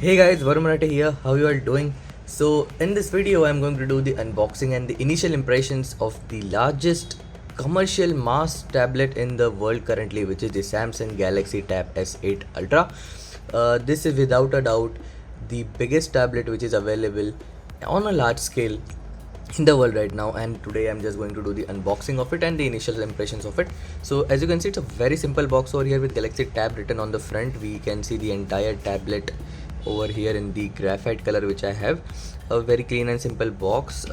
Hey guys, Varun Marathi here. How you all doing? So in this video, I'm going to do the unboxing and the initial impressions of the largest commercial mass tablet in the world currently, which is the Samsung Galaxy Tab S8 Ultra. This is without a doubt the biggest tablet which is available on a large scale in the world right now, and today I'm just going to do the unboxing of it and the initial impressions of it. So as you can see, it's a very simple box over here with Galaxy Tab written on the front. We can see the entire tablet over here in the graphite color which I have. A very clean and simple box.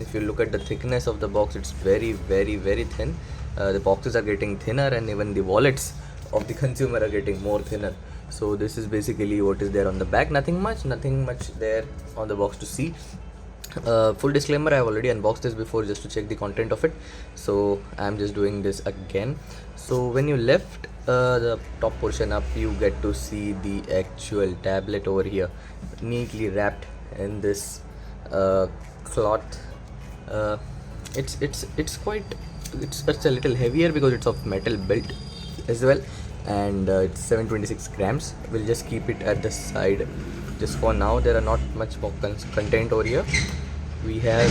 If you look at the thickness of the box, it's very thin. The boxes are getting thinner and even the wallets of the consumer are getting more thinner. So this is basically what is there on the back. Nothing much there on the box to see. Full disclaimer, I have already unboxed this before just to check the content of it, so I'm just doing this again. So when you lift the top portion up, you get to see the actual tablet over here, neatly wrapped in this cloth. It's a little heavier because it's of metal built as well, and it's 726 grams. We'll just keep it at the side just for now. There are not much more content over here. We have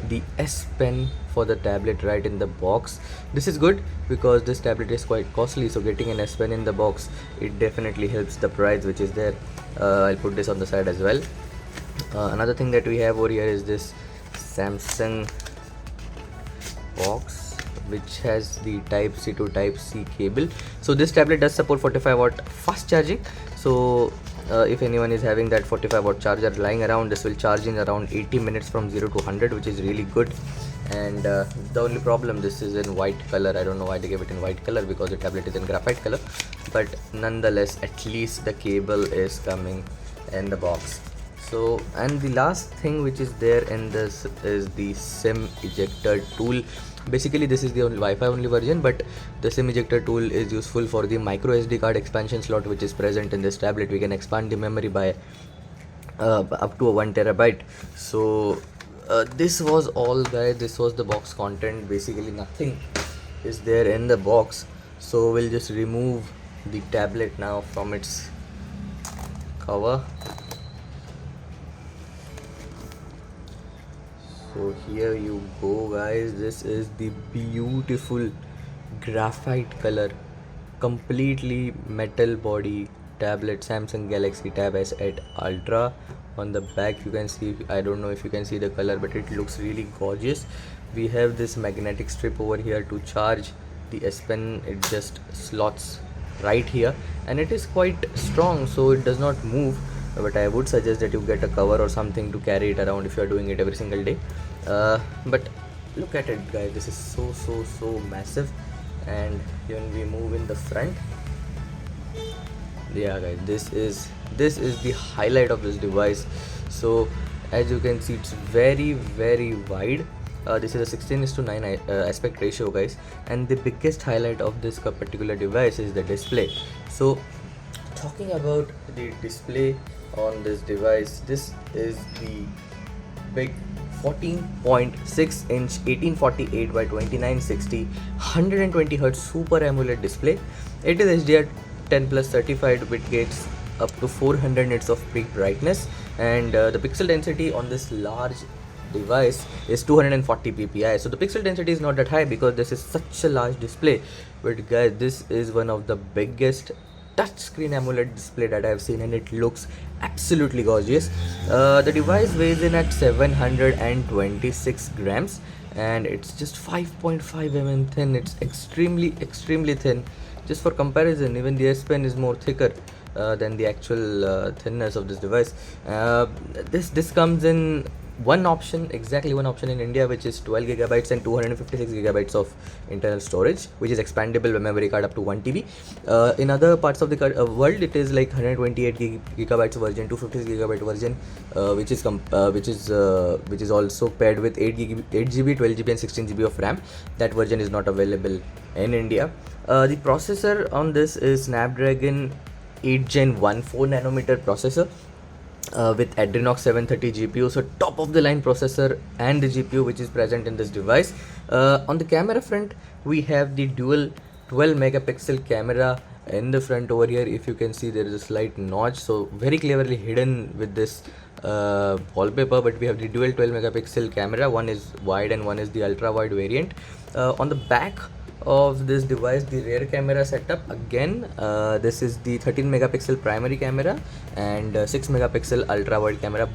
the S Pen for the tablet right in the box. This is good because this tablet is quite costly, so getting an S Pen in the box, it definitely helps the price which is there. I'll put this on the side as well. Another thing that we have over here is this Samsung box which has the type C to type C cable. So this tablet does support 45-watt fast charging. So if anyone is having that 45-watt charger lying around, this will charge in around 80 minutes from 0 to 100, which is really good. And the only problem, this is in white color. I don't know why they gave it in white color, because the tablet is in graphite color, but nonetheless, at least the cable is coming in the box. So, and the last thing which is there in this is the SIM ejector tool. Basically this is the only Wi-Fi only version, but the SIM ejector tool is useful for the micro SD card expansion slot which is present in this tablet. We can expand the memory by up to 1 terabyte. So this was all, guys. This was the box content. Basically nothing is there in the box, so we'll just remove the tablet now from its cover. So here you go, guys. This is the beautiful graphite color, completely metal body tablet, Samsung Galaxy Tab S8 Ultra. On the back you can see, I don't know if you can see the color, but it looks really gorgeous. We have this magnetic strip over here to charge the S Pen. It just slots right here, and it is quite strong, so it does not move. But I would suggest that you get a cover or something to carry it around if you are doing it every single day. But look at it, guys. This is so massive. And when we move in the front, yeah, guys, this is the highlight of this device. So as you can see, it's very wide. This is a 16:9 aspect ratio, guys, and the biggest highlight of this particular device is the display. So talking about the display on this device, this is the big 14.6 inch 1848 by 2960 120 Hz Super AMOLED display. It is HDR10 plus certified, which gets up to 400 nits of peak brightness, and the pixel density on this large device is 240 ppi. So the pixel density is not that high because this is such a large display, but guys, this is one of the biggest touchscreen AMOLED display that I have seen, and it looks absolutely gorgeous. The device weighs in at 726 grams, and it's just 5.5 mm thin. It's extremely thin. Just for comparison, even the S Pen is more thicker than the actual thinness of this device. This comes in exactly one option in India, which is 12 gigabytes and 256 gigabytes of internal storage, which is expandable memory card up to 1 TB. In other parts of the world, it is like 128 gigabytes version, 256 gigabyte version, which is also paired with 8 GB, 12 GB and 16 GB of RAM. That version is not available in India. The processor on this is Snapdragon 8 Gen 1 4 nanometer processor, with Adrenox 730 GPU, so top of the line processor and the GPU which is present in this device. On the camera front, we have the dual 12 megapixel camera in the front over here. If you can see, there is a slight notch, so very cleverly hidden with this wallpaper. But we have the dual 12 megapixel camera, one is wide and one is the ultra wide variant. On the back of this device, the rear camera setup, again this is the 13 megapixel primary camera and 6 megapixel ultra wide camera.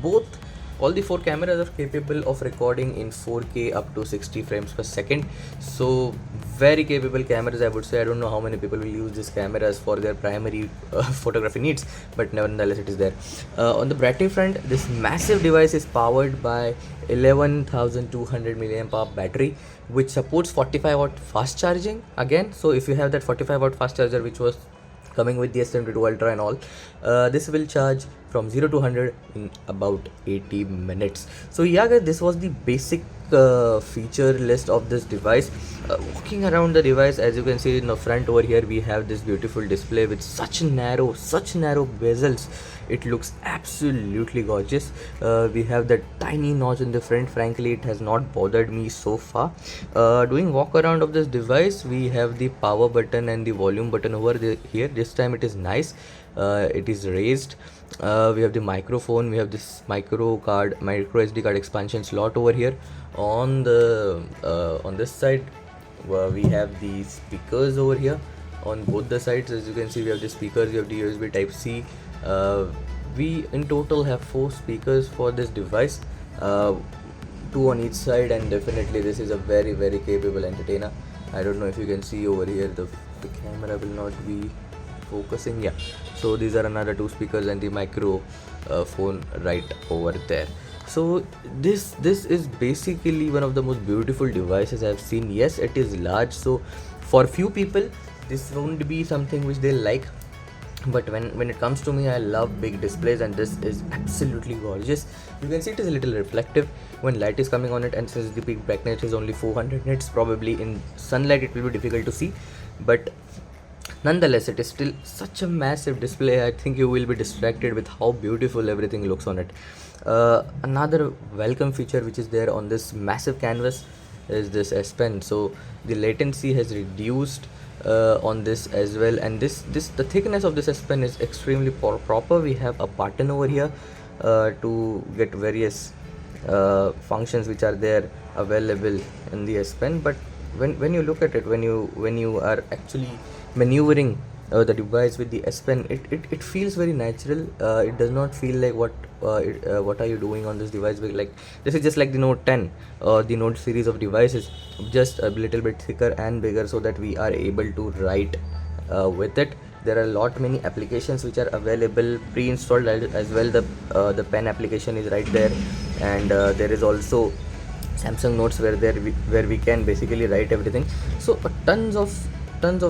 All the four cameras are capable of recording in 4K up to 60 frames per second. So very capable cameras, I would say. I don't know how many people will use these cameras for their primary photography needs, but nevertheless it is there. On the battery front, this massive device is powered by 11,200 milliamp hour battery, which supports 45 watt fast charging again. So if you have that 45 watt fast charger which was coming with the S22 Ultra and all, this will charge from 0 to 100 in about 80 minutes. So yeah guys, this was the basic feature list of this device. Walking around the device, as you can see in the front over here, we have this beautiful display with such narrow bezels. It looks absolutely gorgeous. We have that tiny notch in the front. Frankly, it has not bothered me so far. Doing walk around of this device, we have the power button and the volume button over here. This time it is nice. It is raised. We have the microphone. We have this micro SD card expansion slot over here. On this side, we have the speakers over here. On both the sides, as you can see, we have the speakers. We have the USB Type C. We in total have 4 speakers for this device, 2 on each side, and definitely this is a very capable entertainer. I don't know if you can see over here, the camera will not be focusing. Yeah, so these are another 2 speakers and the micro phone right over there. So this is basically one of the most beautiful devices I've seen. Yes, it is large, so for few people this won't be something which they like, but when it comes to me, I love big displays, and this is absolutely gorgeous. You can see it is a little reflective when light is coming on it, and since the peak brightness is only 400 nits, probably in sunlight it will be difficult to see, but nonetheless it is still such a massive display. I think you will be distracted with how beautiful everything looks on it. Another welcome feature which is there on this massive canvas is this S Pen. So the latency has reduced on this as well, and the thickness of this S Pen is extremely proper. We have a button over here to get various functions which are there available in the S Pen, but when you look at it, when you are actually maneuvering the device with the S Pen, it feels very natural. It does not feel like what are you doing on this device. Like, this is just like the Note 10 or the Note series of devices, just a little bit thicker and bigger, so that we are able to write with it. There are many applications which are available pre-installed as well. The pen application is right there, and there is also Samsung Notes where we can basically write everything. So tons of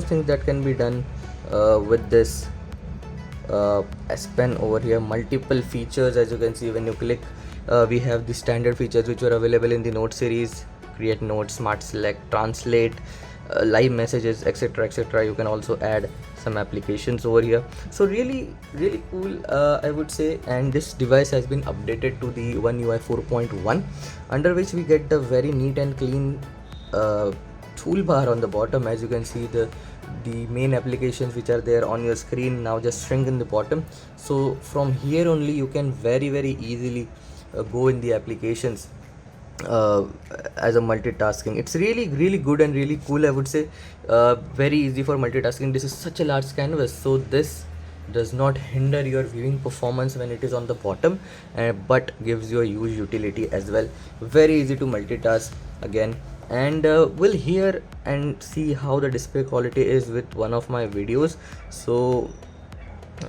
things that can be done with this S Pen over here. Multiple features, as you can see when you click. We have the standard features which were available in the Note series: create notes, smart select, translate, live messages, etc. You can also add some applications over here. So really cool, I would say. And this device has been updated to the One UI 4.1, under which we get the very neat and clean toolbar on the bottom. As you can see, the main applications which are there on your screen now just shrink in the bottom. So from here only you can very easily go in the applications as a multitasking. It's really good and really cool, I would say. Very easy for multitasking. This is such a large canvas, so this does not hinder your viewing performance when it is on the bottom, but gives you a huge utility as well. Very easy to multitask again. And we'll hear and see how the display quality is with one of my videos. So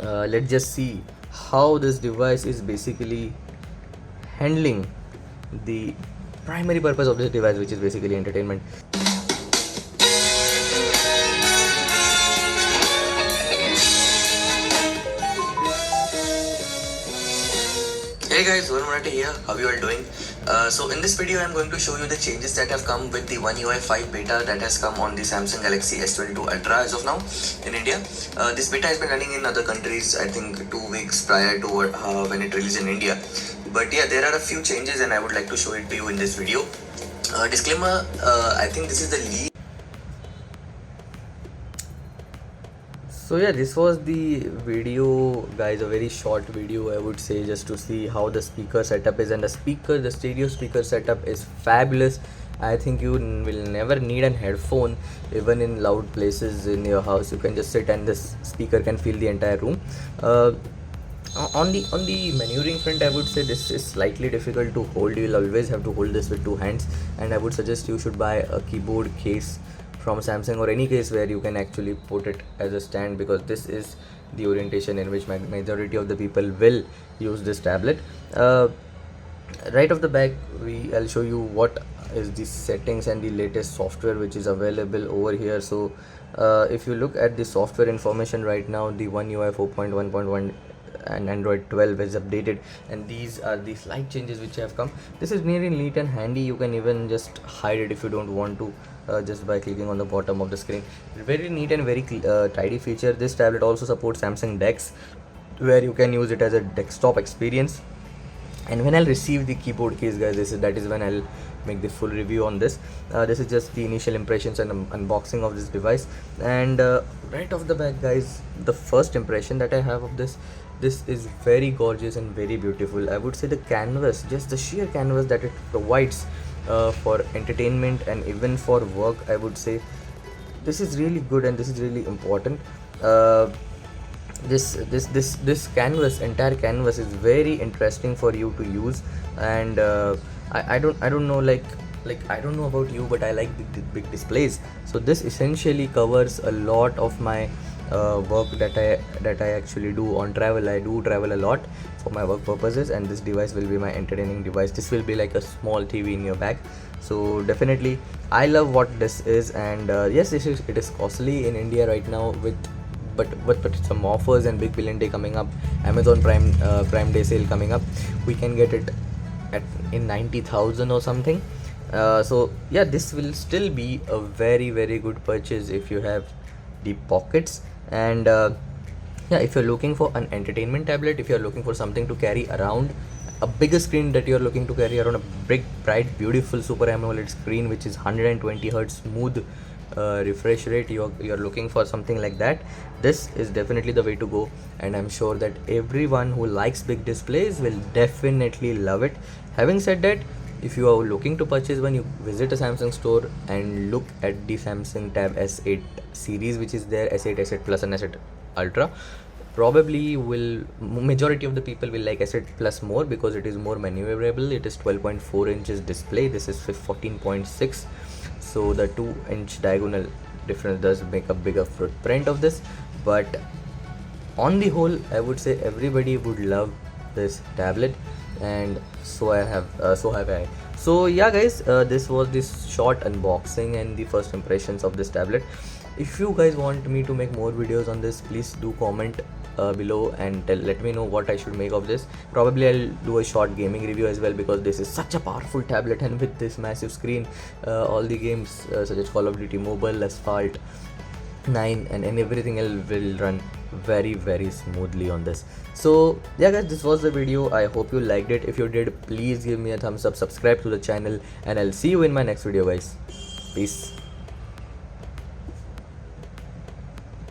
let's just see how this device is basically handling the primary purpose of this device, which is basically entertainment. Hey guys, Varun here. How you all doing? So in this video, I'm going to show you the changes that have come with the One UI 5 beta that has come on the Samsung Galaxy S22 Ultra as of now in India. This beta has been running in other countries, I think 2 weeks prior to when it released in India. But yeah, there are a few changes and I would like to show it to you in this video. Disclaimer, I think this is the lead. So yeah, this was the video, guys, a very short video I would say, just to see how the speaker setup is. And the stereo speaker setup is fabulous. I think you will never need an headphone even in loud places in your house. You can just sit and this speaker can fill the entire room. uh, on the maneuvering front, I would say this is slightly difficult to hold. You'll always have to hold this with two hands, and I would suggest you should buy a keyboard case from Samsung, or any case where you can actually put it as a stand, because this is the orientation in which majority of the people will use this tablet. Right off the back, I'll show you what is the settings and the latest software which is available over here. So if you look at the software information right now, the One UI 4.1.1 and Android 12 is updated, and these are the slight changes which have come. This is very neat and handy. You can even just hide it if you don't want to, just by clicking on the bottom of the screen. Very neat and very tidy feature. This tablet also supports Samsung DeX, where you can use it as a desktop experience. And when I'll receive the keyboard case, guys, that is when I'll make the full review on this. This is just the initial impressions and unboxing of this device. And right off the back, guys, the first impression that I have of this is very gorgeous and very beautiful. I would say the canvas, just the sheer canvas that it provides for entertainment and even for work, I would say this is really good, and this is really important. uh, this canvas, entire canvas, is very interesting for you to use. And I don't know, like I don't know about you, but I like big displays. So this essentially covers a lot of my work that I actually do on travel. I do travel a lot for my work purposes, and this device will be my entertaining device. This will be like a small TV in your bag. So definitely I love what this is. And yes, it is costly in India right now, with but some offers and big billion day coming up, Amazon Prime Day sale coming up, we can get it in 90,000 or something. So yeah, this will still be a very very good purchase if you have deep pockets. And yeah, if you're looking for an entertainment tablet, if you're looking for something to carry around, a bigger screen that you're looking to carry around, a big bright beautiful super AMOLED screen which is 120 hertz smooth refresh rate, you're looking for something like that, this is definitely the way to go. And I'm sure that everyone who likes big displays will definitely love it. Having said that, if you are looking to purchase one, you visit a Samsung store and look at the Samsung Tab S8 series which is there, S8, S8 Plus and S8 Ultra. Probably majority of the people will like S8 Plus more, because it is more maneuverable. It is 12.4 inches display, this is 14.6, so the 2-inch diagonal difference does make a bigger footprint of this. But on the whole, I would say everybody would love this tablet, and so have I. So yeah, guys, this was this short unboxing and the first impressions of this tablet. If you guys want me to make more videos on this, please do comment below and let me know what I should make of this. Probably I'll do a short gaming review as well, because this is such a powerful tablet, and with this massive screen, all the games such as Call of Duty Mobile, Asphalt 9 and everything else will run very very smoothly on this. So yeah, guys, this was the video. I hope you liked it. If you did, please give me a thumbs up, subscribe to the channel, and I'll see you in my next video, guys. Peace.